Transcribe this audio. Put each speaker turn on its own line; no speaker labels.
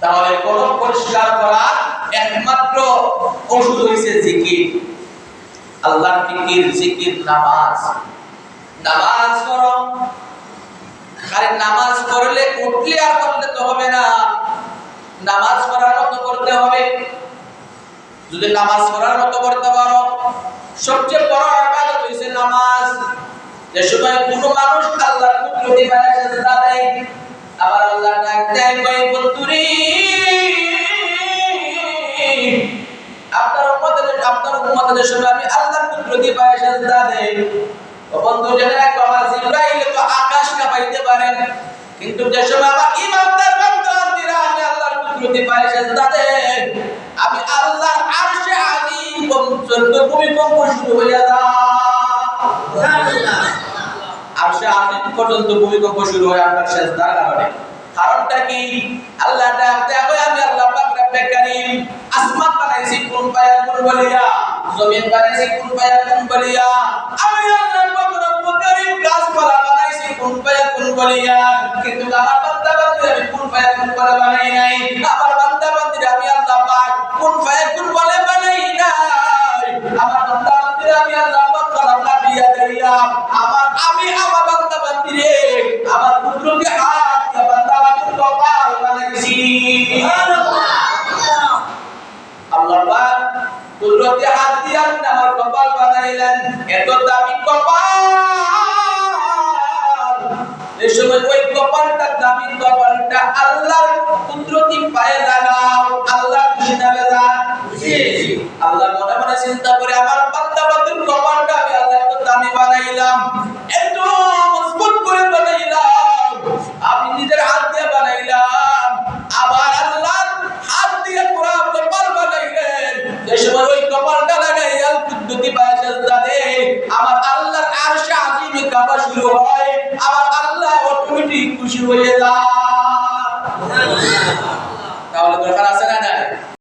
তাহলে কলব পরিষ্কার করার একমাত্র ওষুধ হইছে জিকির। আল্লাহর জিকির, জিকির, নামাজ। নামাজ করো, আরে নামাজ পড়লে উঠলে আর করলে তো হবে না, নামাজ পড়ার মতো করতে হবে। যদি নামাজ পড়ার মতো করতে পারো, সবচেয়ে বড় ইবাদত হইছে নামাজ। যে সময় কোনো মানুষ আল্লাহর কুদরতি পায়ে সিজদা দেয়, আবার আল্লাহ ডাক দেয়, কই বন্ধুরে, আপনার উম্মতের সময় আমি আল্লাহর কুদরতি পায়ে সিজদা দেই। ও বন্ধু, জেনে রাখো, আমার জিবরাইল তো আকাশ কাঁপাইতে পারেন, কিন্তু যে সময় আমার ইমানদার বান্দারা আমি আল্লাহর কুদরতি পায়ে সিজদা দেই, আমি আল্লাহর আরশে আজিম পর্যন্ত ভূমিকম্প শুরু হয়ে যায়। সুবহানাল্লাহ। আরশে আজিম পর্যন্ত ভূমিকম্প শুরু হয় আপনার সিজদার কারণে। কারণটা কি? আল্লাহ ডাক দেয়, আমি আল্লাহ পাক রব্বে কারীম আসমান বানাইছি কোন ফায়াকুন বলিয়া, জমিন বানাইছি কোন ফায়াকুন বলিয়া, আমি আল্লাহ পাক রব্বে কারীম গাছপালা বানাইছি কোন ফায়াকুন বলিয়া, কিন্তু আমার বান্দা বান্দি আমি কোন ফায়াকুন বলে বানাই নাই। আমার বান্দা বান্দি আমি আল্লাহ পাক কোন ফায়াকুন বলে বানাই নাই। আমার বান্দা বান্দি আমি আল্লাহ পাক খালাকনা বিয়াদিয়া, আমি আমার বান্দা বান্দি রে আমার কুদরতি হাত দিয়া বান্দা বান্দির কপাল বানাইছি। সুবহানাল্লাহ। আল্লাহ পাক কুদরতি হাত দিয়া আমার কপাল বানাইলেন, এত দামি কপাল। এই সময় ওই কপালটা, দামি কপালটা আল্লাহর কুদরতি পায়ে লাগাও, আল্লাহ খুশি না বেজার? খুশি। আল্লাহ মনে মনে চিন্তা করে, আমার বান্দা বান্দির কপালটা আমি আল্লাহ এত দামি বানাইলাম, এত মজবুত করে বানাইলাম, আমি নিজের হাত দিয়ে বানাইলাম, আবার আল্লাহর হাত দিয়ে পুরো কপাল বানাইলেন। এই সময় ওই কপালটা লাগাইয়া কুদরতি পায়ে সিজদা দেই, আমার আল্লাহর আরশে আজিমে কাঁপা শুরু হয়, আমার আল্লাহ অটোমেটিক খুশি হয়ে যায়। সুবহানাল্লাহ। তাহলে দরকার আছে না নাই?